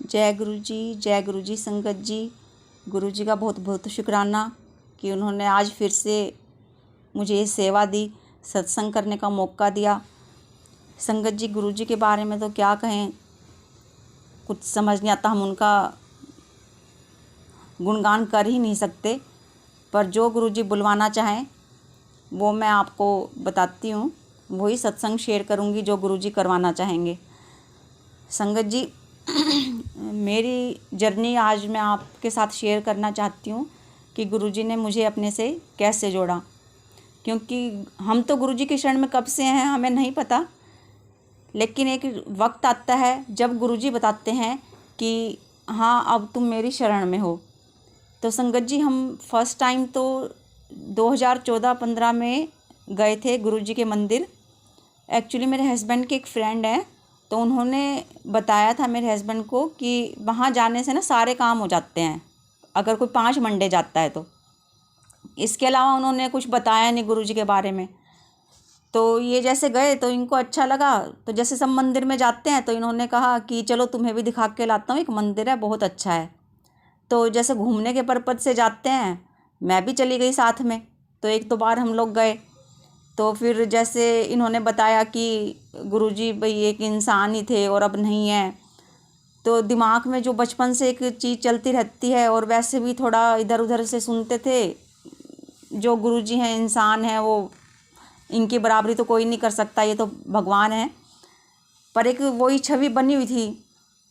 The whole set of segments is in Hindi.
जय गुरु जी संगत जी। गुरु जी का बहुत बहुत शुक्राना कि उन्होंने आज फिर से मुझे ये सेवा दी, सत्संग करने का मौका दिया। संगत जी, गुरु जी के बारे में तो क्या कहें, कुछ समझ नहीं आता। हम उनका गुणगान कर ही नहीं सकते, पर जो गुरु जी बुलवाना चाहें वो मैं आपको बताती हूँ, वही सत्संग शेयर करूँगी जो गुरु जी करवाना चाहेंगे। संगत जी, मेरी जर्नी आज मैं आपके साथ शेयर करना चाहती हूँ कि गुरुजी ने मुझे अपने से कैसे जोड़ा। क्योंकि हम तो गुरुजी की शरण में कब से हैं हमें नहीं पता, लेकिन एक वक्त आता है जब गुरुजी बताते हैं कि हाँ अब तुम मेरी शरण में हो। तो संगत जी, हम फर्स्ट टाइम तो 2014-15 में गए थे गुरुजी के मंदिर। एक्चुअली मेरे हस्बैंड के एक फ्रेंड हैं, तो उन्होंने बताया था मेरे हस्बैंड को कि वहाँ जाने से ना सारे काम हो जाते हैं अगर कोई 5 मंडे जाता है तो। इसके अलावा उन्होंने कुछ बताया नहीं गुरुजी के बारे में। तो ये जैसे गए तो इनको अच्छा लगा, तो जैसे सब मंदिर में जाते हैं तो इन्होंने कहा कि चलो तुम्हें भी दिखा के लाता हूँ, एक मंदिर है बहुत अच्छा है। तो जैसे घूमने के पर्पज़ से जाते हैं, मैं भी चली गई साथ में। तो एक दो बार हम लोग गए, तो फिर जैसे इन्होंने बताया कि गुरुजी भाई एक इंसान ही थे और अब नहीं है। तो दिमाग में जो बचपन से एक चीज़ चलती रहती है, और वैसे भी थोड़ा इधर उधर से सुनते थे, जो गुरुजी हैं इंसान हैं, वो इनकी बराबरी तो कोई नहीं कर सकता, ये तो भगवान है। पर एक वही छवि बनी हुई थी।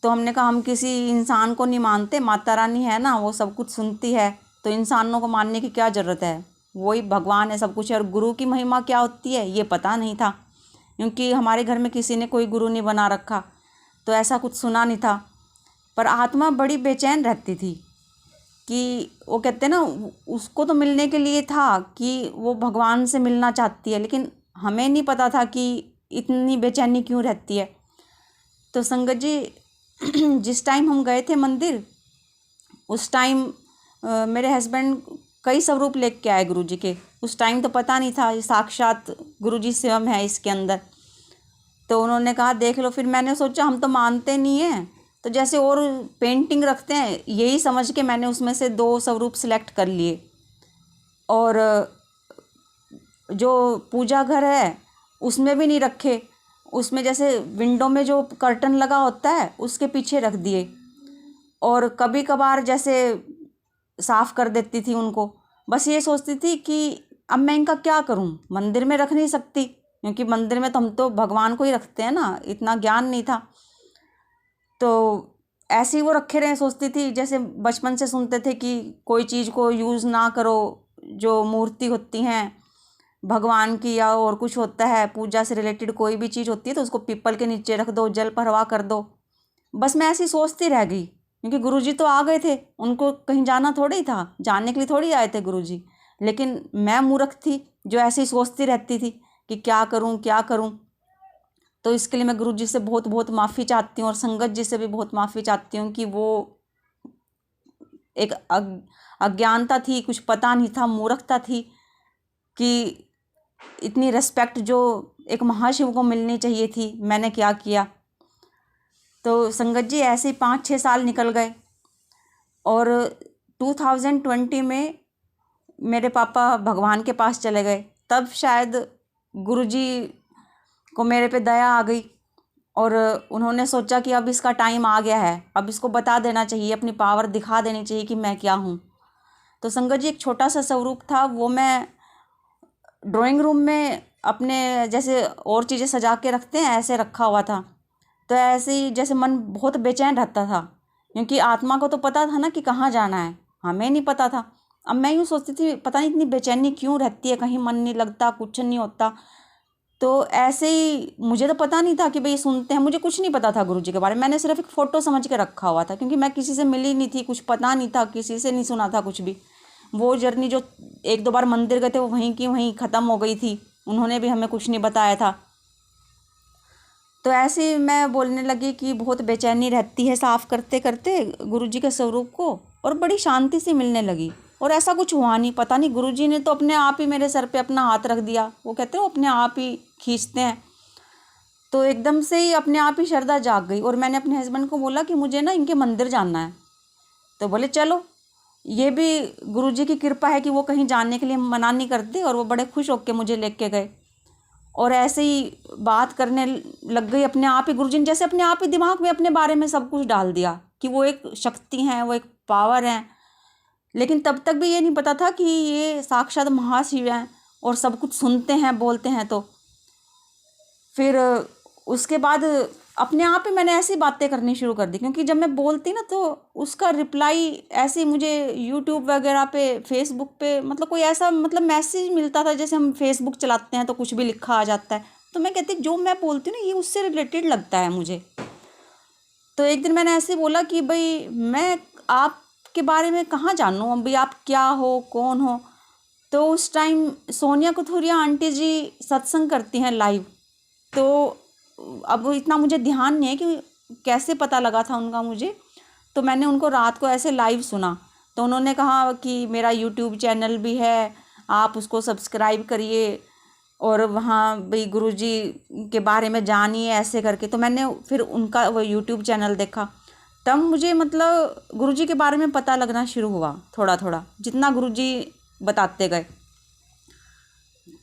तो हमने कहा हम किसी इंसान को नहीं मानते, माता रानी है ना, वो सब कुछ सुनती है, तो इंसानों को मानने की क्या ज़रूरत है, वही भगवान है सब कुछ। और गुरु की महिमा क्या होती है ये पता नहीं था, क्योंकि हमारे घर में किसी ने कोई गुरु नहीं बना रखा, तो ऐसा कुछ सुना नहीं था। पर आत्मा बड़ी बेचैन रहती थी कि वो कहते हैं ना, उसको तो मिलने के लिए था कि वो भगवान से मिलना चाहती है, लेकिन हमें नहीं पता था कि इतनी बेचैनी क्यों रहती है। तो संगत जी, जिस टाइम हम गए थे मंदिर, उस टाइम मेरे हस्बैंड कई स्वरूप लेके के आए गुरुजी के। उस टाइम तो पता नहीं था ये साक्षात गुरुजी स्वयं है इसके अंदर। तो उन्होंने कहा देख लो। फिर मैंने सोचा हम तो मानते नहीं हैं, तो जैसे और पेंटिंग रखते हैं यही समझ के मैंने उसमें से 2 स्वरूप सिलेक्ट कर लिए। और जो पूजा घर है उसमें भी नहीं रखे, उसमें जैसे विंडो में जो कर्टन लगा होता है उसके पीछे रख दिए। और कभी कभार जैसे साफ़ कर देती थी उनको। बस ये सोचती थी कि अब मैं इनका क्या करूं, मंदिर में रख नहीं सकती, क्योंकि मंदिर में तो हम तो भगवान को ही रखते हैं ना, इतना ज्ञान नहीं था। तो ऐसे ही वो रखे रहे। सोचती थी जैसे बचपन से सुनते थे कि कोई चीज़ को यूज़ ना करो, जो मूर्ति होती हैं भगवान की या और कुछ होता है पूजा से रिलेटेड कोई भी चीज़ होती है तो उसको पीपल के नीचे रख दो, जल प्रवाह कर दो। बस मैं ऐसी सोचती रह गई, क्योंकि गुरुजी तो आ गए थे, उनको कहीं जाना थोड़ी था, जानने के लिए थोड़ी आए थे गुरुजी। लेकिन मैं मूर्ख थी जो ऐसे ही सोचती रहती थी कि क्या करूं क्या करूं। तो इसके लिए मैं गुरुजी से बहुत बहुत माफ़ी चाहती हूँ, और संगत जी से भी बहुत माफ़ी चाहती हूँ कि वो एक अज्ञानता थी, कुछ पता नहीं था, मूर्खता थी कि इतनी रिस्पेक्ट जो एक महाशिव को मिलनी चाहिए थी, मैंने क्या किया। तो संगत जी, ऐसे ही 5-6 साल निकल गए, और 2020 में मेरे पापा भगवान के पास चले गए। तब शायद गुरुजी को मेरे पे दया आ गई, और उन्होंने सोचा कि अब इसका टाइम आ गया है, अब इसको बता देना चाहिए, अपनी पावर दिखा देनी चाहिए कि मैं क्या हूँ। तो संगत जी, एक छोटा सा स्वरूप था, वो मैं ड्राइंग रूम में अपने जैसे और चीज़ें सजा के रखते हैं ऐसे रखा हुआ था। तो ऐसे ही जैसे मन बहुत बेचैन रहता था, क्योंकि आत्मा को तो पता था ना कि कहाँ जाना है, हमें नहीं पता था। अब मैं यूँ सोचती थी पता नहीं इतनी बेचैनी क्यों रहती है, कहीं मन नहीं लगता, कुछ नहीं होता। तो ऐसे ही मुझे तो पता नहीं था कि भाई सुनते हैं, मुझे कुछ नहीं पता था गुरुजी के बारे में। मैंने सिर्फ एक फ़ोटो समझ के रखा हुआ था, क्योंकि मैं किसी से मिली नहीं थी, कुछ पता नहीं था, किसी से नहीं सुना था कुछ भी। वो जर्नी जो 1-2 बार मंदिर गए थे वो वहीं की वहीं ख़त्म हो गई थी, उन्होंने भी हमें कुछ नहीं बताया था। तो ऐसे ही मैं बोलने लगी कि बहुत बेचैनी रहती है साफ़ करते करते गुरुजी के स्वरूप को, और बड़ी शांति सी मिलने लगी। और ऐसा कुछ हुआ नहीं, पता नहीं गुरुजी ने तो अपने आप ही मेरे सर पे अपना हाथ रख दिया। वो कहते हैं वो अपने आप ही खींचते हैं। तो एकदम से ही अपने आप ही श्रद्धा जाग गई और मैंने अपने हस्बैंड को बोला कि मुझे ना इनके मंदिर जाना है। तो बोले चलो। ये भी गुरुजी की कृपा है कि वो कहीं जाने के लिए मना नहीं करते और वो बड़े खुश होकर मुझे लेके गए और ऐसे ही बात करने लग गई अपने आप ही। गुरुजी ने जैसे अपने आप ही दिमाग में अपने बारे में सब कुछ डाल दिया कि वो एक शक्ति हैं, वो एक पावर हैं। लेकिन तब तक भी ये नहीं पता था कि ये साक्षात महाशिव हैं और सब कुछ सुनते हैं, बोलते हैं। तो फिर उसके बाद अपने आप ही मैंने ऐसी बातें करनी शुरू कर दी, क्योंकि जब मैं बोलती ना तो उसका रिप्लाई ऐसे मुझे यूट्यूब वगैरह पे, फेसबुक पे, मतलब कोई ऐसा मतलब मैसेज मिलता था जैसे हम फेसबुक चलाते हैं तो कुछ भी लिखा आ जाता है। तो मैं कहती जो मैं बोलती हूँ ना ये उससे रिलेटेड लगता है मुझे। तो एक दिन मैंने ऐसे बोला कि भाई मैं आपके बारे में कहाँ जानूँ, भाई आप क्या हो, कौन हो। तो उस टाइम सोनिया कथुरिया आंटी जी सत्संग करती हैं लाइव। तो अब इतना मुझे ध्यान नहीं है कि कैसे पता लगा था उनका मुझे। तो मैंने उनको रात को ऐसे लाइव सुना तो उन्होंने कहा कि मेरा यूट्यूब चैनल भी है, आप उसको सब्सक्राइब करिए और वहाँ भाई गुरुजी के बारे में जानिए ऐसे करके। तो मैंने फिर उनका वो यूट्यूब चैनल देखा। तब मुझे मतलब गुरुजी के बारे में पता लगना शुरू हुआ थोड़ा थोड़ा, जितना गुरुजी बताते गए।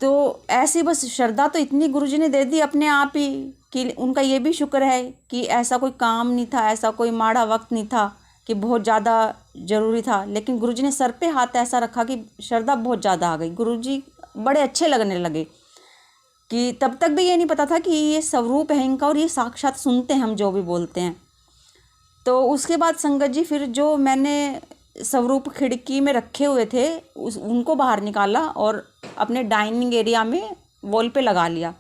तो ऐसी बस श्रद्धा तो इतनी गुरुजी ने दे दी अपने आप ही कि उनका ये भी शुक्र है कि ऐसा कोई काम नहीं था, ऐसा कोई माड़ा वक्त नहीं था कि बहुत ज़्यादा ज़रूरी था। लेकिन गुरुजी ने सर पे हाथ ऐसा रखा कि श्रद्धा बहुत ज़्यादा आ गई। गुरुजी बड़े अच्छे लगने लगे कि तब तक भी ये नहीं पता था कि ये स्वरूप है इनका और ये साक्षात सुनते हैं हम जो भी बोलते हैं। तो उसके बाद संगत जी फिर जो मैंने स्वरूप खिड़की में रखे हुए थे उनको बाहर निकाला और अपने डाइनिंग एरिया में वॉल पे लगा लिया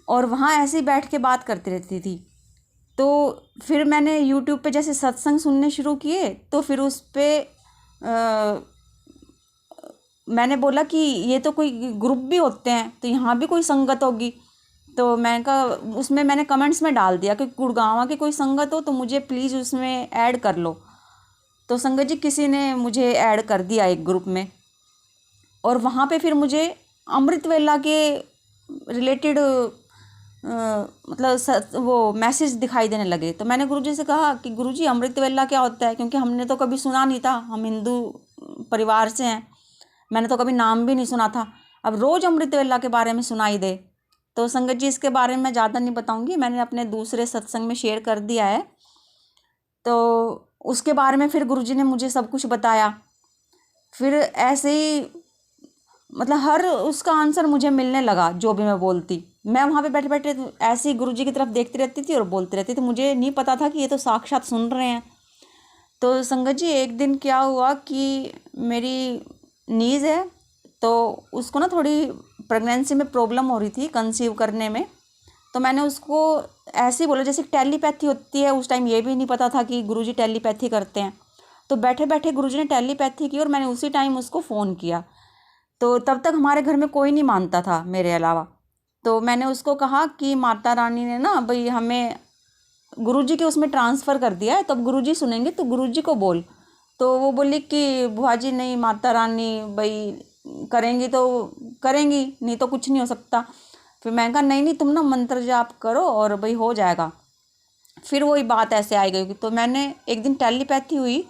और वहाँ ऐसे ही बैठ के बात करती रहती थी। तो फिर मैंने यूट्यूब पे जैसे सत्संग सुनने शुरू किए तो फिर उस पर मैंने बोला कि ये तो कोई ग्रुप भी होते हैं तो यहाँ भी कोई संगत होगी। तो मैं कहा उसमें मैंने कमेंट्स में डाल दिया कि गुड़गांव की कोई संगत हो तो मुझे प्लीज़ उसमें ऐड कर लो। तो संगत जी किसी ने मुझे ऐड कर दिया एक ग्रुप में और वहाँ पे फिर मुझे अमृत वेला के रिलेटेड मतलब वो मैसेज दिखाई देने लगे। तो मैंने गुरुजी से कहा कि गुरुजी अमृत वेला क्या होता है, क्योंकि हमने तो कभी सुना नहीं था, हम हिंदू परिवार से हैं, मैंने तो कभी नाम भी नहीं सुना था। अब रोज़ अमृत वेला के बारे में सुनाई दे। तो संगत जी इसके बारे में ज़्यादा नहीं बताऊंगी, मैंने अपने दूसरे सत्संग में शेयर कर दिया है। तो उसके बारे में फिर गुरुजी ने मुझे सब कुछ बताया। फिर ऐसे ही मतलब हर उसका आंसर मुझे मिलने लगा जो भी मैं बोलती। मैं वहाँ पे बैठे बैठे ऐसे ही गुरुजी की तरफ देखती रहती थी और बोलती रहती थी। मुझे नहीं पता था कि ये तो साक्षात सुन रहे हैं। तो संगत जी एक दिन क्या हुआ कि मेरी नीज़ है तो उसको ना थोड़ी प्रेगनेंसी में प्रॉब्लम हो रही थी, कंसीव करने में। तो मैंने उसको ऐसे ही बोला जैसे टेलीपैथी होती है, उस टाइम ये भी नहीं पता था कि गुरुजी टेलीपैथी करते हैं। तो बैठे बैठे गुरुजी ने टेलीपैथी की और मैंने उसी टाइम उसको फ़ोन किया। तो तब तक हमारे घर में कोई नहीं मानता था मेरे अलावा। तो मैंने उसको कहा कि माता रानी ने ना भाई हमें गुरुजी के उसमें ट्रांसफ़र कर दिया है, तो अब गुरुजी सुनेंगे तो गुरुजी को बोल। तो वो बोली कि बुआ जी नहीं, माता रानी भाई करेंगी तो करेंगी, नहीं तो कुछ नहीं हो सकता। फिर मैंने कहा नहीं नहीं तुम ना मंत्र जाप करो और भाई हो जाएगा। फिर वही बात ऐसे आई गई। तो मैंने एक दिन टेलीपैथी हुई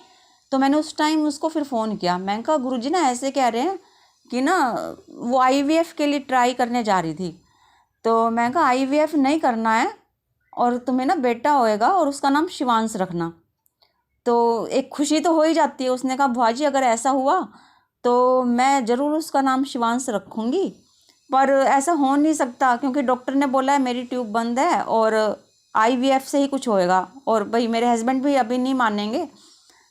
तो मैंने उस टाइम उसको फिर फ़ोन किया। मैंने कहा गुरुजी ना ऐसे कह रहे हैं कि ना वो IVF के लिए ट्राई करने जा रही थी। तो मैंने कहा IVF नहीं करना है और तुम्हें ना बेटा होएगा और उसका नाम शिवांश रखना। तो एक खुशी तो हो ही जाती है। उसने कहा बुआ जी अगर ऐसा हुआ तो मैं ज़रूर उसका नाम शिवांश रखूँगी, पर ऐसा हो नहीं सकता क्योंकि डॉक्टर ने बोला है मेरी ट्यूब बंद है और IVF से ही कुछ होएगा। और भाई मेरे हस्बैंड भी अभी नहीं मानेंगे,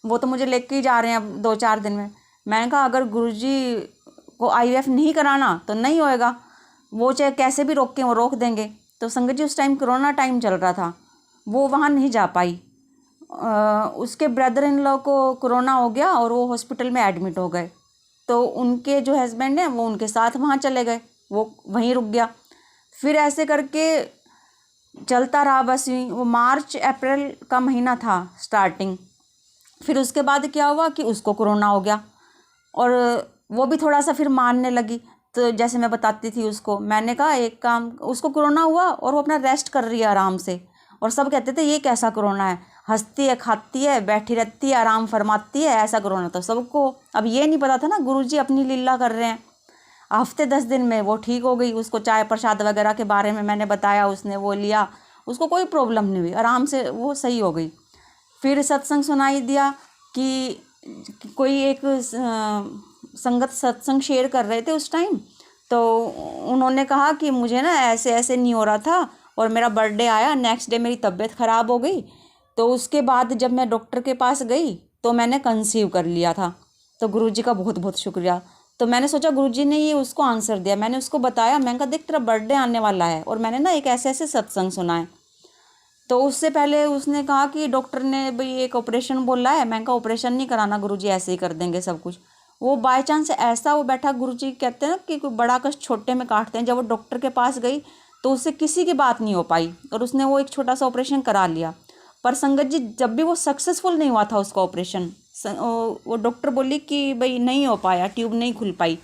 वो तो मुझे लेके ही जा रहे हैं अब 2-4 दिन में। मैंने कहा अगर गुरुजी को IVF नहीं कराना तो नहीं होएगा, वो चाहे कैसे भी रोक के वो रोक देंगे। तो संगत जी उस टाइम कोरोना टाइम चल रहा था, वो वहाँ नहीं जा पाई। उसके ब्रदर इन लॉ को कोरोना हो गया और वो हॉस्पिटल में एडमिट हो गए। तो उनके जो हस्बैंड हैं वो उनके साथ वहाँ चले गए, वो वहीं रुक गया। फिर ऐसे करके चलता रहा बस यूँ। वो मार्च अप्रैल का महीना था स्टार्टिंग। फिर उसके बाद क्या हुआ कि उसको कोरोना हो गया और वो भी थोड़ा सा फिर मानने लगी। तो जैसे मैं बताती थी उसको, मैंने कहा एक काम, उसको कोरोना हुआ और वो अपना रेस्ट कर रही है आराम से, और सब कहते थे ये कैसा कोरोना है, हंसती है, खाती है, बैठी रहती है, आराम फरमाती है, ऐसा कोरोना। तो सबको अब ये नहीं पता था ना गुरुजी अपनी लीला कर रहे हैं। हफ्ते 10 दिन में वो ठीक हो गई। उसको चाय प्रसाद वगैरह के बारे में मैंने बताया, उसने वो लिया, उसको कोई प्रॉब्लम नहीं हुई, आराम से वो सही हो गई। फिर सत्संग सुनाई दिया कि कोई एक संगत सत्संग शेयर कर रहे थे उस टाइम, तो उन्होंने कहा कि मुझे ना ऐसे ऐसे नहीं हो रहा था, और मेरा बर्थडे आया, नेक्स्ट डे मेरी तबीयत ख़राब हो गई, तो उसके बाद जब मैं डॉक्टर के पास गई तो मैंने कंसीव कर लिया था। तो गुरुजी का बहुत बहुत शुक्रिया। तो मैंने सोचा गुरुजी ने ये उसको आंसर दिया। मैंने उसको बताया, मैंने कहा देख तेरा बर्थडे आने वाला है और मैंने ना एक ऐसे ऐसे सत्संग सुना है। तो उससे पहले उसने कहा कि डॉक्टर ने भाई एक ऑपरेशन बोला है। मैंने कहा ऑपरेशन नहीं कराना गुरुजी, ऐसे ही कर देंगे सब कुछ। वो बाय चांस ऐसा वो बैठा, गुरुजी कहते हैं ना कि कोई बड़ा कष्ट छोटे में काटते हैं। जब वो डॉक्टर के पास गई तो उससे किसी की बात नहीं हो पाई और उसने वो एक छोटा सा ऑपरेशन करा लिया। पर संगत जी जब भी वो सक्सेसफुल नहीं हुआ था उसका ऑपरेशन, वो डॉक्टर बोली कि भाई नहीं हो पाया, ट्यूब नहीं खुल पाई।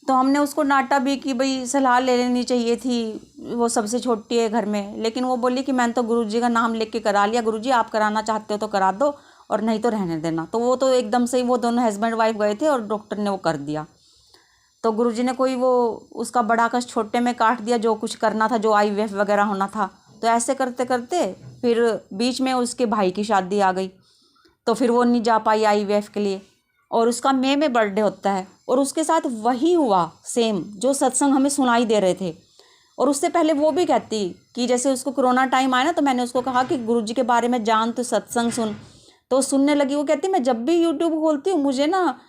तो हमने उसको डांटा भी कि भाई सलाह ले लेनी चाहिए थी, वो सबसे छोटी है घर में। लेकिन वो बोली कि मैंने तो गुरुजी का नाम लेके करा लिया, गुरुजी आप कराना चाहते हो तो करा दो और नहीं तो रहने देना। तो वो तो एकदम से ही वो दोनों हस्बैंड वाइफ गए थे और डॉक्टर ने वो कर दिया। तो गुरुजी ने कोई वो उसका बड़ा कष्ट छोटे में काट दिया, जो कुछ करना था, जो IVF वगैरह होना था। तो ऐसे करते करते फिर बीच में उसके भाई की शादी आ गई, तो फिर वो नहीं जा पाई IVF के लिए। और उसका मई में बर्थडे होता है और उसके साथ वही हुआ सेम जो सत्संग हमें सुनाई दे रहे थे। और उससे पहले वो भी कहती कि जैसे उसको कोरोना टाइम आया ना, तो मैंने उसको कहा कि गुरुजी के बारे में जान, तो सत्संग सुन। तो सुनने लगी। वो कहती मैं जब भी यूट्यूब खोलती हूँ मुझे ना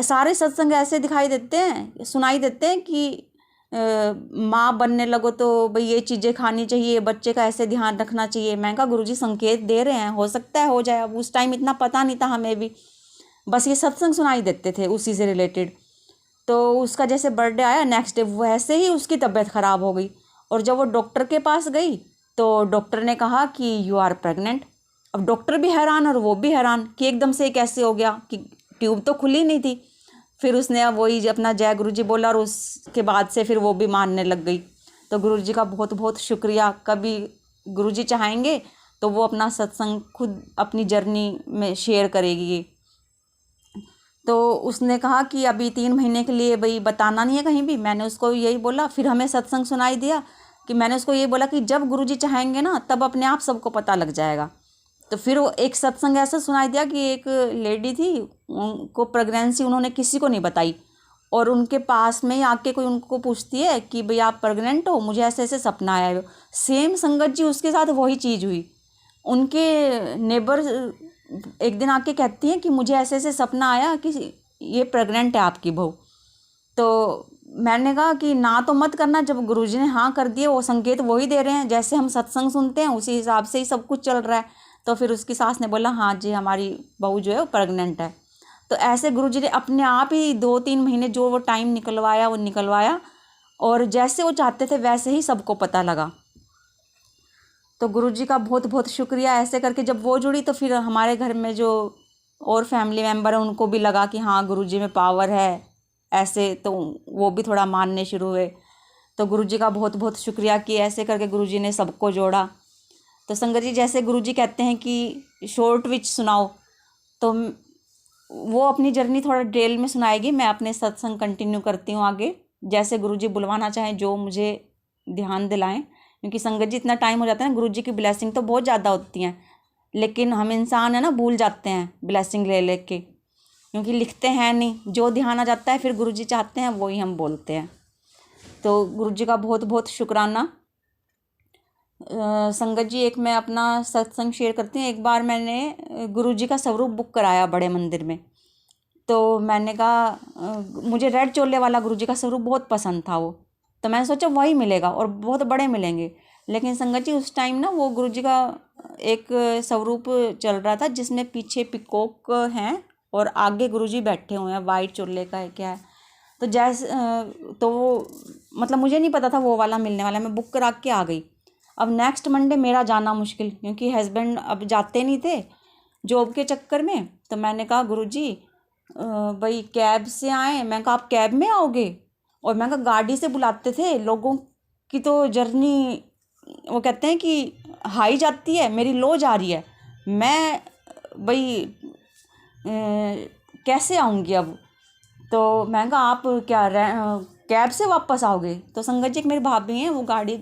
सारे सत्संग ऐसे दिखाई देते हैं, सुनाई देते हैं कि माँ बनने लगो तो भाई ये चीज़ें खानी चाहिए, बच्चे का ऐसे ध्यान रखना चाहिए। मैं कहा गुरुजी संकेत दे रहे हैं, हो सकता है हो जाए। अब उस टाइम इतना पता नहीं था हमें भी, बस ये सत्संग सुनाई देते थे उसी से रिलेटेड। तो उसका जैसे बर्थडे आया, नेक्स्ट डे वैसे ही उसकी तबीयत ख़राब हो गई। और जब वो डॉक्टर के पास गई तो डॉक्टर ने कहा कि यू आर प्रेग्नेंट। अब डॉक्टर भी हैरान और वो भी हैरान कि एकदम से कैसे हो गया, कि ट्यूब तो खुली नहीं थी। फिर उसने अब वही अपना जय गुरुजी बोला और उसके बाद से फिर वो भी मानने लग गई। तो गुरुजी का बहुत बहुत शुक्रिया। कभी गुरुजी चाहेंगे तो वो अपना सत्संग खुद अपनी जर्नी में शेयर करेगी। तो उसने कहा कि अभी 3 महीने के लिए भाई बताना नहीं है कहीं भी। मैंने उसको यही बोला। फिर हमें सत्संग सुनाई दिया कि मैंने उसको यही बोला कि जब गुरुजी चाहेंगे ना तब अपने आप सबको पता लग जाएगा। तो फिर वो एक सत्संग ऐसा सुनाई दिया कि एक लेडी थी, उनको प्रेगनेंसी उन्होंने किसी को नहीं बताई, और उनके पास में ही आके कोई उनको पूछती है कि भाई आप प्रेग्नेंट हो, मुझे ऐसे ऐसे सपना आया है। सेम संगत जी उसके साथ वही चीज़ हुई। उनके नेबर एक दिन आके कहती हैं कि मुझे ऐसे ऐसे सपना आया कि ये प्रेग्नेंट है आपकी बहू। तो मैंने कहा कि ना तो मत करना, जब गुरुजी ने हाँ कर दिए, वो संकेत वही दे रहे हैं जैसे हम सत्संग सुनते हैं उसी हिसाब से ही सब कुछ चल रहा है। तो फिर उसकी सास ने बोला हाँ जी हमारी बहू जो है वो प्रेग्नेंट है। तो ऐसे गुरुजी ने अपने आप ही 2-3 महीने जो वो टाइम निकलवाया वो निकलवाया, और जैसे वो चाहते थे वैसे ही सबको पता लगा। तो गुरुजी का बहुत बहुत शुक्रिया। ऐसे करके जब वो जुड़ी तो फिर हमारे घर में जो और फैमिली मेम्बर हैं उनको भी लगा कि हाँ गुरुजी में पावर है ऐसे, तो वो भी थोड़ा मानने शुरू हुए। तो गुरुजी का बहुत बहुत शुक्रिया कि ऐसे करके गुरुजी ने सबको जोड़ा। तो संगत जी जैसे गुरुजी कहते हैं कि शॉर्ट विच सुनाओ, तो वो अपनी जर्नी थोड़ा डिटेल में सुनाएगी। मैं अपने सत्संग कंटिन्यू करती हूँ आगे, जैसे गुरुजी बुलवाना चाहें, जो मुझे ध्यान दिलाएं। क्योंकि संगत जी इतना टाइम हो जाता है ना, गुरुजी की ब्लेसिंग तो बहुत ज़्यादा होती हैं, लेकिन हम इंसान है ना भूल जाते हैं ब्लेसिंग ले ले के, क्योंकि लिखते हैं नहीं। जो ध्यान आ जाता है फिर गुरुजी चाहते हैं वही हम बोलते हैं। तो गुरुजी का बहुत बहुत शुक्राना। संगत जी एक मैं अपना सत्संग शेयर करती हूँ। एक बार मैंने गुरुजी का स्वरूप बुक कराया बड़े मंदिर में। तो मैंने कहा मुझे रेड चोले वाला गुरुजी का स्वरूप बहुत पसंद था वो, तो मैंने सोचा वही मिलेगा और बहुत बड़े मिलेंगे। लेकिन संगत जी उस टाइम ना वो गुरुजी का एक स्वरूप चल रहा था जिसमें पीछे पिकॉक हैं और आगे गुरुजी बैठे हुए हैं, वाइट चोले का है क्या है। तो जैसे तो मतलब मुझे नहीं पता था वो वाला मिलने वाला, मैं बुक करा के आ गई। अब नेक्स्ट मंडे मेरा जाना मुश्किल, क्योंकि हस्बैंड अब जाते नहीं थे जॉब के चक्कर में। तो मैंने कहा गुरुजी भाई कैब से आए। मैं कहा आप कैब में आओगे? और मैं कहा गाड़ी से बुलाते थे लोगों की तो जर्नी, वो कहते हैं कि हाई जाती है, मेरी लो जा रही है। मैं भाई कैसे आऊँगी अब? तो मैं कहा आप क्या कैब से वापस आओगे? तो संगत जी एक मेरी भाभी हैं, वो गाड़ी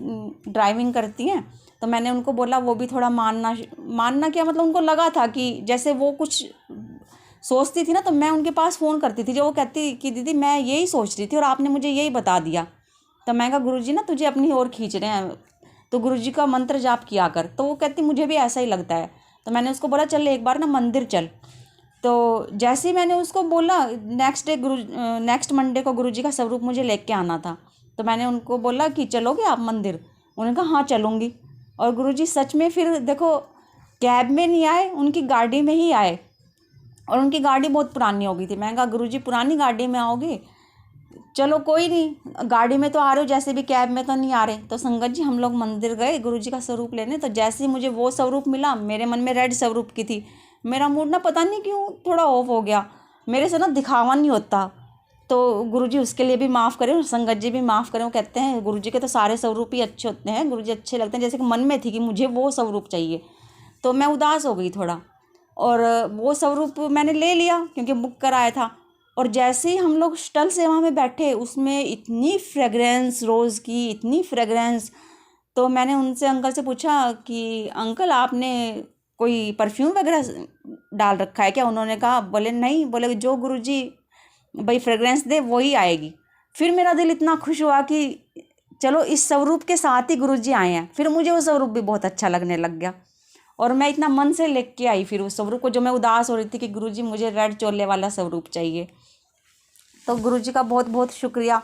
ड्राइविंग करती हैं। तो मैंने उनको बोला, वो भी थोड़ा मानना क्या, मतलब उनको लगा था कि जैसे वो कुछ सोचती थी ना, तो मैं उनके पास फ़ोन करती थी जो वो कहती कि दीदी मैं यही सोच रही थी और आपने मुझे यही बता दिया। तो मैं कहा गुरुजी ना तुझे अपनी ओर खींच रहे हैं, तो गुरुजी का मंत्र जाप किया कर। तो वो कहती मुझे भी ऐसा ही लगता है। तो मैंने उसको बोला चल एक बार ना मंदिर चल। तो जैसे ही मैंने उसको बोला, नेक्स्ट मंडे को गुरुजी का स्वरूप मुझे लेके आना था। तो मैंने उनको बोला कि चलोगे आप मंदिर? उन्होंने कहा हाँ चलूँगी। और गुरुजी सच में फिर देखो कैब में नहीं आए, उनकी गाड़ी में ही आए। और उनकी गाड़ी बहुत पुरानी हो गई थी। मैंने कहा गुरुजी पुरानी गाड़ी में आओगे? चलो कोई नहीं, गाड़ी में तो आ रहे हो, जैसे भी कैब में तो नहीं आ रहे। तो संगत जी हम लोग मंदिर गए गुरुजी का स्वरूप लेने। तो जैसे ही मुझे वो स्वरूप मिला, मेरे मन में रेड स्वरूप की थी, मेरा मूड ना पता नहीं क्यों थोड़ा ऑफ हो गया। मेरे से ना दिखावा नहीं होता। तो गुरुजी उसके लिए भी माफ़ करें और संगत जी भी माफ़ करें। वो कहते हैं गुरुजी के तो सारे स्वरूप ही अच्छे होते हैं, गुरुजी अच्छे लगते हैं। जैसे कि मन में थी कि मुझे वो स्वरूप चाहिए। तो मैं उदास हो गई थोड़ा, और वो स्वरूप मैंने ले लिया क्योंकि बुक कराया था। और जैसे ही हम लोग स्टल सेवा में बैठे, उसमें इतनी फ्रेगरेंस रोज़ की, इतनी फ्रेगरेंस। तो मैंने उनसे अंकल से पूछा कि अंकल आपने कोई परफ्यूम वगैरह डाल रखा है क्या? उन्होंने कहा, बोले नहीं, बोले जो गुरुजी भाई फ्रेगरेंस दे वही आएगी। फिर मेरा दिल इतना खुश हुआ कि चलो इस स्वरूप के साथ ही गुरुजी आए हैं। फिर मुझे वो स्वरूप भी बहुत अच्छा लगने लग गया और मैं इतना मन से लेके आई फिर उस स्वरूप को, जो मैं उदास हो रही थी कि गुरुजी मुझे रेड चोले वाला स्वरूप चाहिए। तो गुरुजी का बहुत बहुत शुक्रिया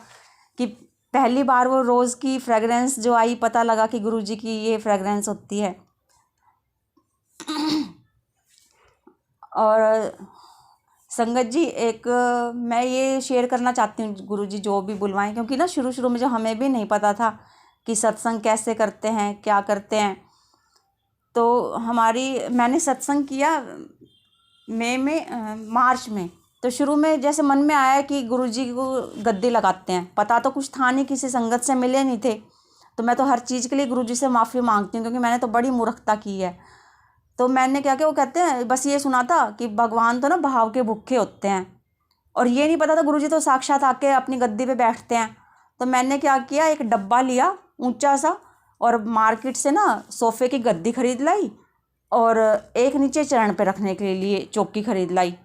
कि पहली बार वो रोज़ की फ्रेगरेंस जो आई, पता लगा कि गुरुजी की ये फ्रेगरेंस होती है। और संगत जी एक मैं ये शेयर करना चाहती हूँ, गुरुजी जो भी बुलवाएं, क्योंकि ना शुरू शुरू में जो हमें भी नहीं पता था कि सत्संग कैसे करते हैं, क्या करते हैं। तो मैंने सत्संग किया मार्च में। तो शुरू में जैसे मन में आया कि गुरुजी को गद्दी लगाते हैं, पता तो कुछ था नहीं, किसी संगत से मिले नहीं थे। तो मैं तो हर चीज़ के लिए गुरुजी से माफ़ी मांगती हूँ क्योंकि मैंने तो बड़ी मूर्खता की है। तो मैंने क्या किया, वो कहते हैं बस ये सुना था कि भगवान तो ना भाव के भूखे होते हैं, और ये नहीं पता था गुरुजी तो साक्षात आके अपनी गद्दी पे बैठते हैं। तो मैंने क्या किया, एक डब्बा लिया ऊंचा सा, और मार्केट से ना सोफ़े की गद्दी खरीद लाई, और एक नीचे चरण पे रखने के लिए चौकी खरीद लाई,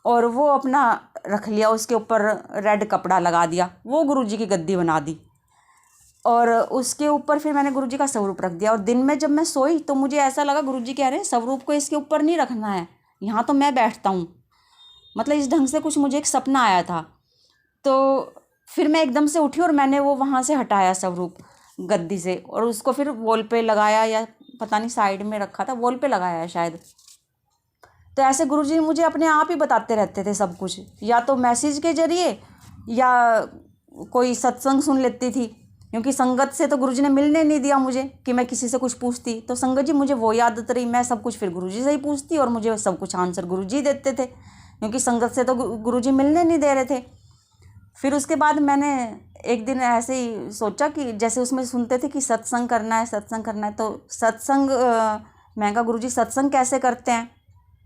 और वो अपना रख लिया, उसके ऊपर रेड कपड़ा लगा दिया, वो गुरुजी की गद्दी बना दी। और उसके ऊपर फिर मैंने गुरुजी का स्वरूप रख दिया। और दिन में जब मैं सोई तो मुझे ऐसा लगा गुरुजी कह रहे हैं स्वरूप को इसके ऊपर नहीं रखना है, यहाँ तो मैं बैठता हूँ। मतलब इस ढंग से कुछ मुझे एक सपना आया था। तो फिर मैं एकदम से उठी और मैंने वो वहाँ से हटाया स्वरूप गद्दी से, और उसको फिर वॉल पे लगाया, या पता नहीं साइड में रखा था, वॉल पे लगाया है शायद। तो ऐसे गुरुजी मुझे अपने आप ही बताते रहते थे सब कुछ, या तो मैसेज के जरिए या कोई सत्संग सुन लेती थी, क्योंकि संगत से तो गुरुजी ने मिलने नहीं दिया मुझे कि मैं किसी से कुछ पूछती। तो संगत जी मुझे वो आदत रही, मैं सब कुछ फिर गुरुजी से ही पूछती और मुझे सब कुछ आंसर गुरुजी देते थे, क्योंकि संगत से तो गुरुजी मिलने नहीं दे रहे थे। फिर उसके बाद मैंने एक दिन ऐसे ही सोचा कि जैसे उसमें सुनते थे कि सत्संग करना है, सत्संग करना है, तो सत्संग मैं कहा गुरुजी सत्संग कैसे करते हैं?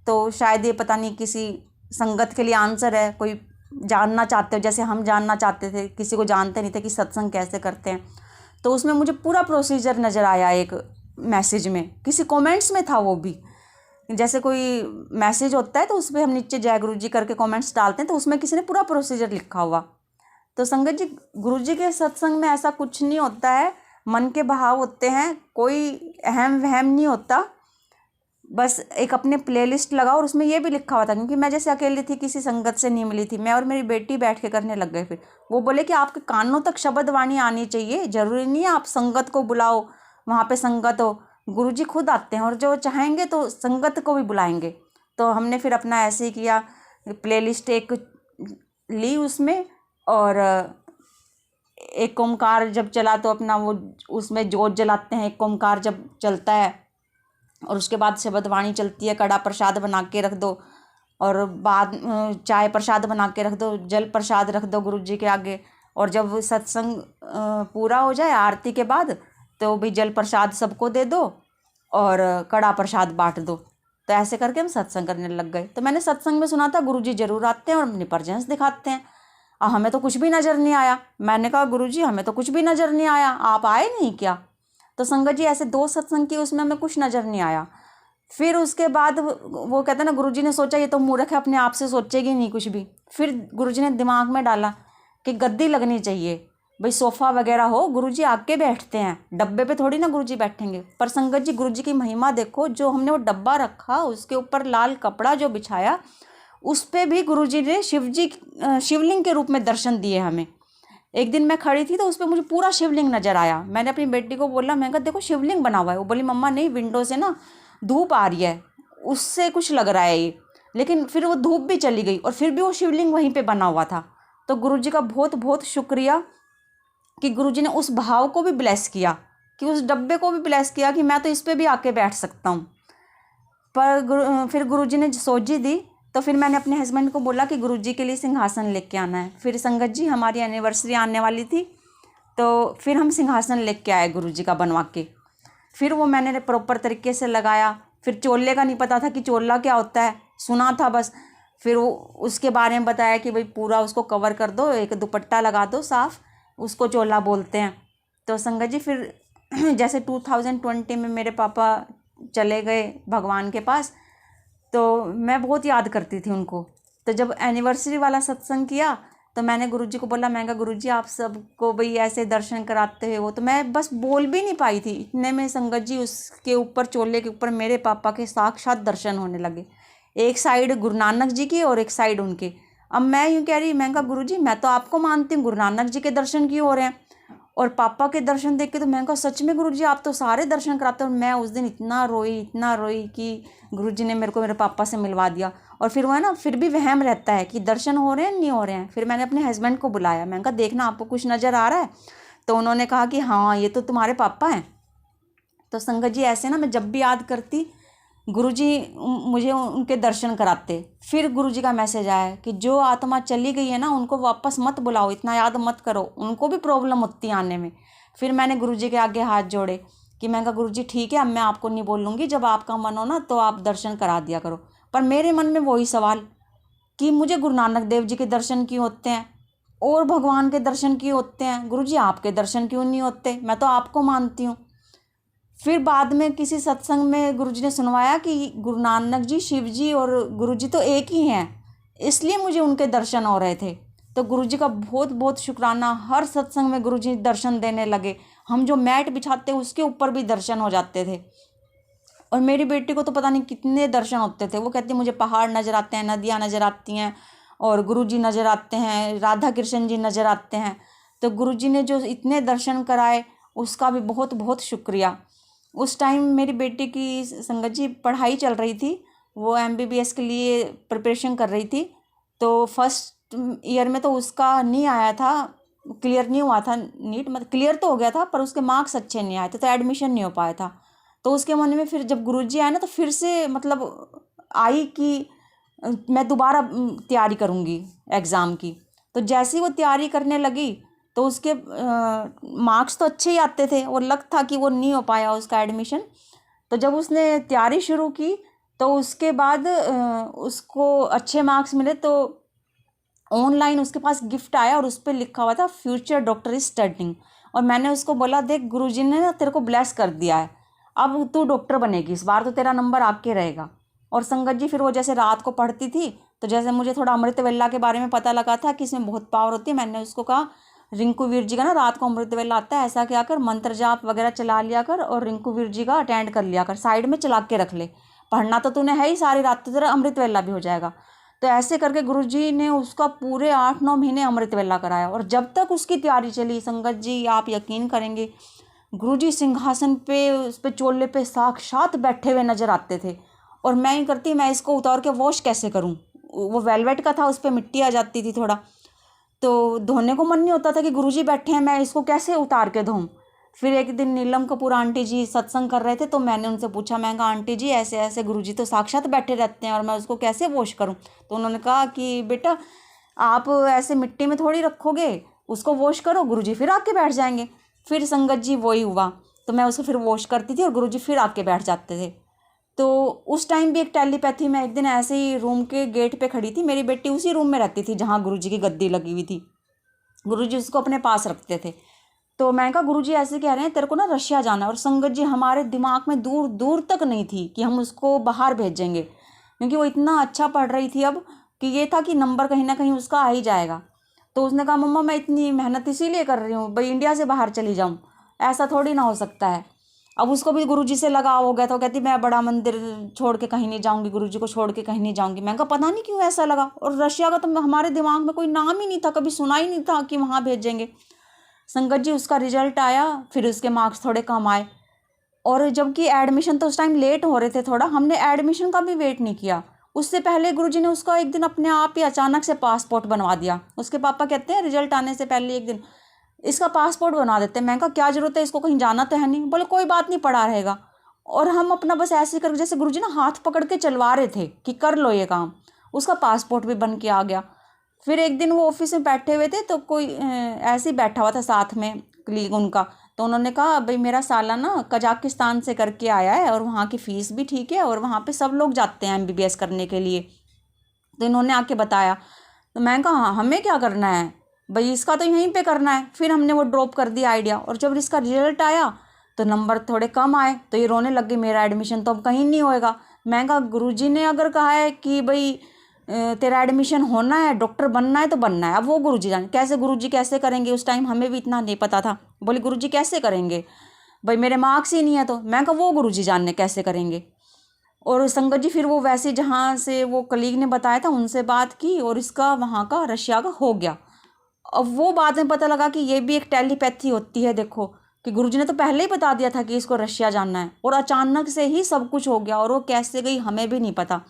तो शायद ये पता नहीं किसी संगत के लिए आंसर है, कोई जानना चाहते हो, जैसे हम जानना चाहते थे, किसी को जानते नहीं थे कि सत्संग कैसे करते हैं। तो उसमें मुझे पूरा प्रोसीजर नज़र आया, एक मैसेज में, किसी कमेंट्स में था वो भी। जैसे कोई मैसेज होता है तो उस पर हम नीचे जय गुरु जी करके कमेंट्स डालते हैं, तो उसमें किसी ने पूरा प्रोसीजर लिखा हुआ। तो संगत जी गुरु जी के सत्संग में ऐसा कुछ नहीं होता है, मन के भाव होते हैं, कोई अहम वहम नहीं होता। बस एक अपने प्लेलिस्ट लगाओ, और उसमें ये भी लिखा हुआ था, क्योंकि मैं जैसे अकेली थी, किसी संगत से नहीं मिली थी, मैं और मेरी बेटी बैठ के करने लग गए। फिर वो बोले कि आपके कानों तक शब्द वाणी आनी चाहिए, ज़रूरी नहीं है आप संगत को बुलाओ, वहाँ पे संगत हो, गुरुजी खुद आते हैं और जो चाहेंगे तो संगत को भी बुलाएंगे। तो हमने फिर अपना ऐसे ही किया, प्लेलिस्ट एक ली उसमें, और एक ओमकार जब चला तो अपना वो उसमें जोत जलाते हैं, एक ओमकार जब चलता है और उसके बाद शब्द वाणी चलती है, कड़ा प्रसाद बना के रख दो, और बाद चाय प्रसाद बना के रख दो, जल प्रसाद रख दो गुरु जी के आगे। और जब सत्संग पूरा हो जाए आरती के बाद तो भी जल प्रसाद सबको दे दो और कड़ा प्रसाद बांट दो। तो ऐसे करके हम सत्संग करने लग गए। तो मैंने सत्संग में सुना था गुरुजी जरूर आते हैं और अपनी प्रेजेंस दिखाते हैं। और हमें तो कुछ भी नज़र नहीं आया। मैंने कहा गुरुजी हमें तो कुछ भी नज़र नहीं आया, आप आए नहीं क्या? तो संगत जी ऐसे 2 सत्संग किए, उसमें हमें कुछ नज़र नहीं आया। फिर उसके बाद वो कहते हैं ना, गुरुजी ने सोचा ये तो मूर्ख है, अपने आप से सोचेगी नहीं कुछ भी। फिर गुरुजी ने दिमाग में डाला कि गद्दी लगनी चाहिए, भाई सोफ़ा वगैरह हो, गुरुजी आके बैठते हैं, डब्बे पे थोड़ी ना गुरुजी बैठेंगे। पर संगत जी गुरुजी की महिमा देखो, जो हमने वो डब्बा रखा उसके ऊपर लाल कपड़ा जो बिछाया, उस पर भी गुरुजी ने शिवलिंग के रूप में दर्शन दिए हमें। एक दिन मैं खड़ी थी तो उस पर मुझे पूरा शिवलिंग नज़र आया। मैंने अपनी बेटी को बोला, मैं कहा देखो शिवलिंग बना हुआ है। वो बोली मम्मा नहीं, विंडो से ना धूप आ रही है, उससे कुछ लग रहा है ये। लेकिन फिर वो धूप भी चली गई और फिर भी वो शिवलिंग वहीं पे बना हुआ था। तो गुरुजी का बहुत बहुत शुक्रिया कि गुरुजी ने उस भाव को भी ब्लेस किया, कि उस डब्बे को भी ब्लेस किया कि मैं तो इस पर भी आके बैठ सकता हूँ। पर फिर गुरुजी ने सोची दी। तो फिर मैंने अपने हस्बैंड को बोला कि गुरुजी के लिए सिंहासन लेके आना है। फिर संगत जी हमारी एनिवर्सरी आने वाली थी, तो फिर हम सिंहासन लेके आए गुरुजी का बनवा के। फिर वो मैंने प्रॉपर तरीके से लगाया। फिर चोले का नहीं पता था कि चोला क्या होता है, सुना था बस। फिर वो उसके बारे में बताया कि भाई पूरा उसको कवर कर दो, एक दुपट्टा लगा दो साफ़, उसको चोला बोलते हैं। तो संगत जी फिर जैसे 2020 में मेरे पापा चले गए भगवान के पास, तो मैं बहुत याद करती थी उनको। तो जब एनिवर्सरी वाला सत्संग किया तो मैंने गुरुजी को बोला, मैं कहा गुरुजी आप सबको भाई ऐसे दर्शन कराते हो। तो मैं बस बोल भी नहीं पाई थी, इतने में संगत जी उसके ऊपर चोले के ऊपर मेरे पापा के साक्षात दर्शन होने लगे। एक साइड गुरु नानक जी की और एक साइड उनके। अब मैं यूँ कह रही, मैं कहा गुरुजी मैं तो आपको मानती हूँ, गुरु नानक जी के दर्शन क्यों हो रहे हैं? और पापा के दर्शन देख के तो मैं कहा सच में गुरुजी आप तो सारे दर्शन कराते हो। मैं उस दिन इतना रोई कि गुरुजी ने मेरे को मेरे पापा से मिलवा दिया। और फिर वो है ना, फिर भी वहम रहता है कि दर्शन हो रहे हैं नहीं हो रहे हैं। फिर मैंने अपने हस्बैंड को बुलाया, मैंने कहा देखना आपको कुछ नज़र आ रहा है? तो उन्होंने कहा कि हाँ ये तो तुम्हारे पापा हैं। तो संगत जी ऐसे ना मैं जब भी याद करती गुरुजी मुझे उनके दर्शन कराते। फिर गुरुजी का मैसेज आया कि जो आत्मा चली गई है ना उनको वापस मत बुलाओ, इतना याद मत करो, उनको भी प्रॉब्लम होती है आने में। फिर मैंने गुरुजी के आगे हाथ जोड़े कि मैं कहा गुरुजी ठीक है, अब मैं आपको नहीं बोलूँगी, जब आपका मन हो ना तो आप दर्शन करा दिया करो। पर मेरे मन में वही सवाल कि मुझे गुरु नानक देव जी के दर्शन क्यों होते हैं और भगवान के दर्शन क्यों होते हैं, गुरुजी आपके दर्शन क्यों नहीं होते? मैं तो आपको मानती हूँ। फिर बाद में किसी सत्संग में गुरुजी ने सुनवाया कि गुरु नानक जी, शिव जी और गुरुजी तो एक ही हैं, इसलिए मुझे उनके दर्शन हो रहे थे। तो गुरुजी का बहुत बहुत शुक्राना। हर सत्संग में गुरुजी दर्शन देने लगे। हम जो मैट बिछाते उसके ऊपर भी दर्शन हो जाते थे। और मेरी बेटी को तो पता नहीं कितने दर्शन होते थे। वो कहती मुझे पहाड़ नज़र आते हैं, नदियाँ नज़र आती हैं और गुरुजी नज़र आते हैं, राधा कृष्ण जी नज़र आते हैं। तो गुरुजी ने जो इतने दर्शन कराए उसका भी बहुत बहुत शुक्रिया। उस टाइम मेरी बेटी की संगत जी पढ़ाई चल रही थी, वो MBBS के लिए प्रिपरेशन कर रही थी। तो फर्स्ट ईयर में तो उसका नहीं आया था, क्लियर नहीं हुआ था नीट, मतलब क्लियर तो हो गया था पर उसके मार्क्स अच्छे नहीं आए थे, तो एडमिशन नहीं हो पाया था। तो उसके मन में फिर जब गुरुजी आए ना तो फिर से मतलब आई कि मैं दोबारा तैयारी करूँगी एग्ज़ाम की। तो जैसे ही वो तैयारी करने लगी तो उसके मार्क्स तो अच्छे ही आते थे और लग था कि वो नहीं हो पाया उसका एडमिशन। तो जब उसने तैयारी शुरू की तो उसके बाद उसको अच्छे मार्क्स मिले। तो ऑनलाइन उसके पास गिफ्ट आया और उस पर लिखा हुआ था फ्यूचर डॉक्टर इज स्टडिंग। और मैंने उसको बोला देख गुरुजी ने ना तेरे को ब्लेस कर दिया है, अब तू डॉक्टर बनेगी, इस बार तो तेरा नंबर आके रहेगा। और संगत जी फिर वो जैसे रात को पढ़ती थी तो जैसे मुझे थोड़ा अमृत वेला के बारे में पता लगा था कि इसमें बहुत पावर होती है, मैंने उसको कहा रिंकू वीर जी का ना रात को अमृत वेला आता है, ऐसा क्या कर मंत्र जाप वगैरह चला लिया कर और रिंकू वीर जी का अटेंड कर लिया कर, साइड में चला के रख ले, पढ़ना तो तूने है ही सारी रात, तो तेरा अमृत वेला भी हो जाएगा। तो ऐसे करके गुरुजी ने उसका पूरे 8-9 महीने अमृत वेला कराया। और जब तक उसकी तैयारी चली संगत जी आप यकीन करेंगे गुरुजी सिंहासन पे उस पे चोले पे साक्षात बैठे हुए नजर आते थे। और मैं ही करती मैं इसको उतार के वॉश कैसे करूं, वो वेलवेट का था उस पर मिट्टी आ जाती थी थोड़ा, तो धोने को मन नहीं होता था कि गुरुजी बैठे हैं मैं इसको कैसे उतार के धोऊं। फिर एक दिन नीलम कपूर आंटी जी सत्संग कर रहे थे, तो मैंने उनसे पूछा, मैं कहा आंटी जी ऐसे ऐसे गुरुजी तो साक्षात बैठे रहते हैं और मैं उसको कैसे वॉश करूं? तो उन्होंने कहा कि बेटा आप ऐसे मिट्टी में थोड़ी रखोगे, उसको वॉश करो, गुरुजी फिर आके बैठ जाएंगे। फिर संगत जी वही हुआ, तो मैं उसको फिर वॉश करती थी और गुरुजी फिर आके बैठ जाते थे। तो उस टाइम भी एक टेलीपैथी में एक दिन ऐसे ही रूम के गेट पे खड़ी थी, मेरी बेटी उसी रूम में रहती थी जहाँ गुरुजी की गद्दी लगी हुई थी, गुरुजी उसको अपने पास रखते थे। तो मैंने कहा गुरुजी ऐसे कह रहे हैं तेरे को ना रशिया जाना है, और संगत जी हमारे दिमाग में दूर दूर तक नहीं थी कि हम उसको बाहर भेजेंगे, क्योंकि वो इतना अच्छा पढ़ रही थी अब कि ये था कि नंबर कहीं ना कहीं उसका आ ही जाएगा। तो उसने कहा मम्मा मैं इतनी मेहनत इसीलिए कर रही हूँ भाई, इंडिया से बाहर चली जाऊँ, ऐसा थोड़ी ना हो सकता है। अब उसको भी गुरुजी से लगाव हो गया, तो कहती मैं बड़ा मंदिर छोड़ के कहीं नहीं जाऊँगी, गुरुजी को छोड़ के कहीं नहीं जाऊँगी। मैंने कहा पता नहीं क्यों ऐसा लगा, और रशिया का तो हमारे दिमाग में कोई नाम ही नहीं था, कभी सुना ही नहीं था कि वहाँ भेजेंगे। संगत जी उसका रिजल्ट आया, फिर उसके मार्क्स थोड़े कम आए, और जबकि एडमिशन तो उस टाइम लेट हो रहे थे थोड़ा, हमने एडमिशन का भी वेट नहीं किया। उससे पहले गुरुजी ने उसका एक दिन अपने आप ही अचानक से पासपोर्ट बनवा दिया। उसके पापा कहते हैं रिजल्ट आने से पहले एक दिन इसका पासपोर्ट बना देते हैं। मैंने कहा क्या जरूरत है, इसको कहीं जाना तो है नहीं। बोले कोई बात नहीं, पड़ा रहेगा। और हम अपना बस ऐसे कर, जैसे गुरुजी ना हाथ पकड़ के चलवा रहे थे कि कर लो ये काम, उसका पासपोर्ट भी बन के आ गया। फिर एक दिन वो ऑफिस में बैठे हुए थे, तो कोई ऐसे ही बैठा हुआ था साथ में कलीग उनका, तो उन्होंने कहा भाई मेरा साला ना कजाकिस्तान से करके आया है और वहाँ की फ़ीस भी ठीक है और वहाँ पे सब लोग जाते हैं MBBS करने के लिए। तो इन्होंने आके बताया, तो मैंने कहा हाँ हमें क्या करना है भाई, इसका तो यहीं पे करना है। फिर हमने वो ड्रॉप कर दिया आइडिया, और जब इसका रिजल्ट आया तो नंबर थोड़े कम आए, तो ये रोने लग गई मेरा एडमिशन तो अब कहीं नहीं होएगा। मैं कहा गुरुजी ने अगर कहा है कि भाई तेरा एडमिशन होना है, डॉक्टर बनना है तो बनना है, अब वो गुरुजी जाने कैसे, गुरुजी कैसे करेंगे, उस टाइम हमें भी इतना नहीं पता था। बोले गुरुजी कैसे करेंगे भाई, मेरे मार्क्स ही नहीं है। तो मैं कहा वो गुरुजी जाने कैसे करेंगे। और संगत जी फिर वो वैसे जहाँ से वो कलीग ने बताया था उनसे बात की, और इसका वहाँ का रशिया का हो गया। अब वो बाद में पता लगा कि ये भी एक टेलीपैथी होती है। देखो कि गुरुजी ने तो पहले ही बता दिया था कि इसको रशिया जाना है, और अचानक से ही सब कुछ हो गया, और वो कैसे गई हमें भी नहीं पता।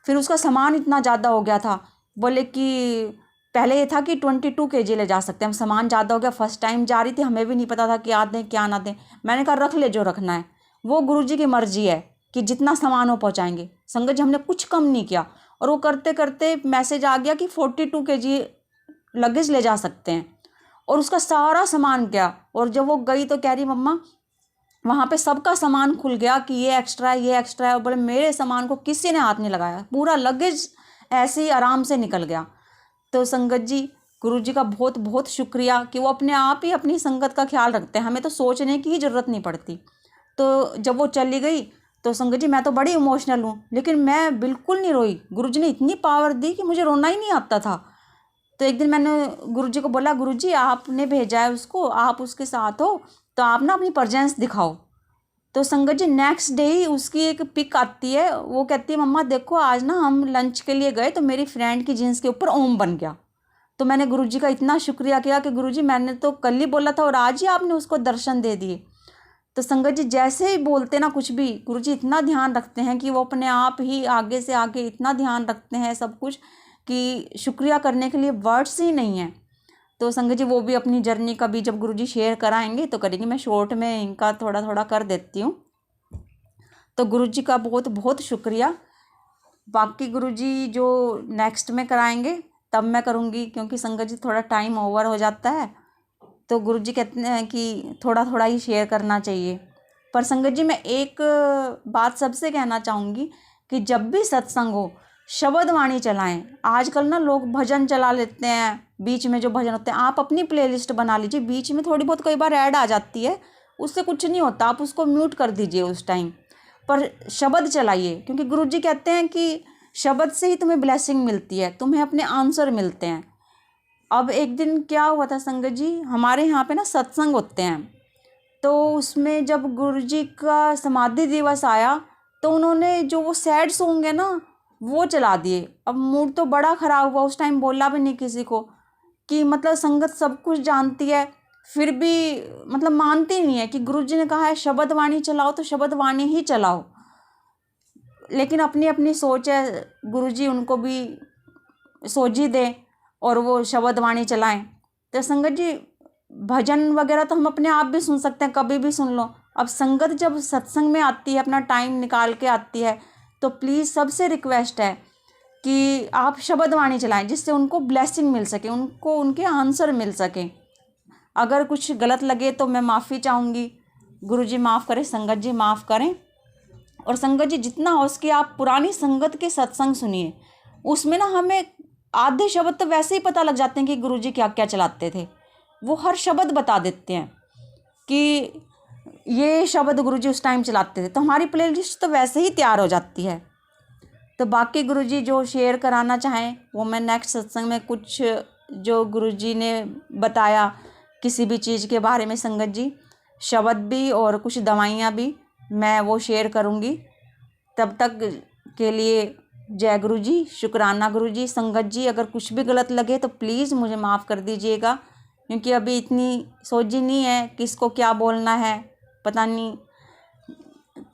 फिर उसका सामान इतना ज़्यादा हो गया था, बोले कि पहले ये था कि 22 kg ले जा सकते हैं, हम सामान ज़्यादा हो गया, फर्स्ट टाइम जा रही थी, हमें भी नहीं पता था कि आ दें क्या ना दें। मैंने कहा रख ले जो रखना है, वो गुरुजी की मर्जी है कि जितना सामान वो पहुँचाएंगे। संगत जी हमने कुछ कम नहीं किया, और वो करते करते मैसेज आ गया कि 42 kg लगेज ले जा सकते हैं, और उसका सारा सामान गया। और जब वो गई तो कह रही मम्मा वहाँ पे सबका सामान खुल गया कि ये एक्स्ट्रा है, ये एक्स्ट्रा है। और बोले मेरे सामान को किसी ने हाथ नहीं लगाया, पूरा लगेज ऐसे ही आराम से निकल गया। तो संगत जी गुरुजी का बहुत बहुत शुक्रिया कि वो अपने आप ही अपनी संगत का ख्याल रखते हैं, हमें तो सोचने की ही ज़रूरत नहीं पड़ती। तो जब वो चली गई तो संगत जी मैं तो बड़ी इमोशनल हूँ, लेकिन मैं बिल्कुल नहीं रोई। गुरुजी ने इतनी पावर दी कि मुझे रोना ही नहीं आता था। तो एक दिन मैंने गुरुजी को बोला गुरुजी आपने भेजा है उसको, आप उसके साथ हो तो आप ना अपनी प्रेजेंस दिखाओ। तो संगत जी नेक्स्ट डे ही उसकी एक पिक आती है, वो कहती है मम्मा देखो आज ना हम लंच के लिए गए तो मेरी फ्रेंड की जीन्स के ऊपर ओम बन गया। तो मैंने गुरुजी का इतना शुक्रिया किया कि गुरुजी मैंने तो कल ही बोला था और आज ही आपने उसको दर्शन दे दिए। तो संगत जी जैसे ही बोलते ना कुछ भी, गुरुजी इतना ध्यान रखते हैं कि वो अपने आप ही आगे से आगे इतना ध्यान रखते हैं सब कुछ कि शुक्रिया करने के लिए वर्ड्स ही नहीं है। तो संगत जी वो भी अपनी जर्नी कभी जब गुरुजी शेयर कराएंगे तो करेंगे, मैं शॉर्ट में इनका थोड़ा थोड़ा कर देती हूँ। तो गुरुजी का बहुत बहुत शुक्रिया। बाकी गुरुजी जो नेक्स्ट में कराएंगे तब मैं करूँगी, क्योंकि संगत जी थोड़ा टाइम ओवर हो जाता है। तो गुरुजी कहते हैं कि थोड़ा थोड़ा ही शेयर करना चाहिए। पर संगत जी मैं एक बात सबसे कहना चाहूँगी कि जब भी सत्संग हो शब्द वाणी चलाएं। आजकल ना लोग भजन चला लेते हैं, बीच में जो भजन होते हैं आप अपनी प्लेलिस्ट बना लीजिए, बीच में थोड़ी बहुत कई बार ऐड आ जाती है, उससे कुछ नहीं होता, आप उसको म्यूट कर दीजिए उस टाइम पर शब्द चलाइए। क्योंकि गुरुजी कहते हैं कि शब्द से ही तुम्हें ब्लेसिंग मिलती है, तुम्हें अपने आंसर मिलते हैं। अब एक दिन क्या हुआ था संगत जी, हमारे यहाँ पे ना सत्संग होते हैं, तो उसमें जब गुरुजी का समाधि दिवस आया तो उन्होंने जो वो सैड सॉन्ग है ना वो चला दिए। अब मूड तो बड़ा ख़राब हुआ, उस टाइम बोला भी नहीं किसी को कि मतलब संगत सब कुछ जानती है फिर भी मतलब मानती नहीं है कि गुरुजी ने कहा है शब्द वाणी चलाओ तो शब्द वाणी ही चलाओ। लेकिन अपनी अपनी सोच है, गुरुजी उनको भी सोझी दें और वो शब्द वाणी चलाएं। तो संगत जी भजन वगैरह तो हम अपने आप भी सुन सकते हैं, कभी भी सुन लो। अब संगत जब सत्संग में आती है, अपना टाइम निकाल के आती है, तो प्लीज़ सबसे रिक्वेस्ट है कि आप शब्द वाणी चलाएं, जिससे उनको ब्लेसिंग मिल सके, उनको उनके आंसर मिल सके। अगर कुछ गलत लगे तो मैं माफ़ी चाहूँगी, गुरुजी माफ़ करें, संगत जी माफ़ करें। और संगत जी जितना हो सके आप पुरानी संगत के सत्संग सुनिए, उसमें ना हमें आधे शब्द तो वैसे ही पता लग जाते हैं कि गुरुजी क्या क्या चलाते थे। वो हर शब्द बता देते हैं कि ये शब्द गुरुजी उस टाइम चलाते थे, तो हमारी प्लेलिस्ट तो वैसे ही तैयार हो जाती है। तो बाकी गुरुजी जो शेयर कराना चाहें वो मैं नेक्स्ट सत्संग में कुछ जो गुरुजी ने बताया किसी भी चीज़ के बारे में, संगत जी शब्द भी और कुछ दवाइयाँ भी मैं वो शेयर करूँगी। तब तक के लिए जय गुरु जी, शुक्राना गुरु जी। संगत जी अगर कुछ भी गलत लगे तो प्लीज़ मुझे माफ़ कर दीजिएगा, क्योंकि अभी इतनी सोची नहीं है किसको क्या बोलना है, पता नहीं।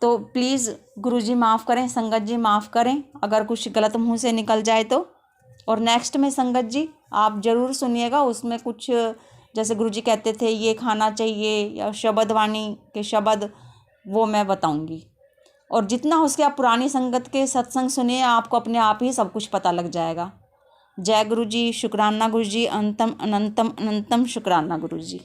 तो प्लीज़ गुरुजी माफ़ करें, संगत जी माफ़ करें अगर कुछ गलत मुंह से निकल जाए तो। और नेक्स्ट में संगत जी आप ज़रूर सुनिएगा, उसमें कुछ जैसे गुरुजी कहते थे ये खाना चाहिए या शब्द वाणी के शब्द, वो मैं बताऊंगी। और जितना हो सके आप पुरानी संगत के सत्संग सुनिए, आपको अपने आप ही सब कुछ पता लग जाएगा। जय गुरु जी, शुक्राना गुरु जी, अनंतम अनंतम अनंतम शुक्राना गुरु जी।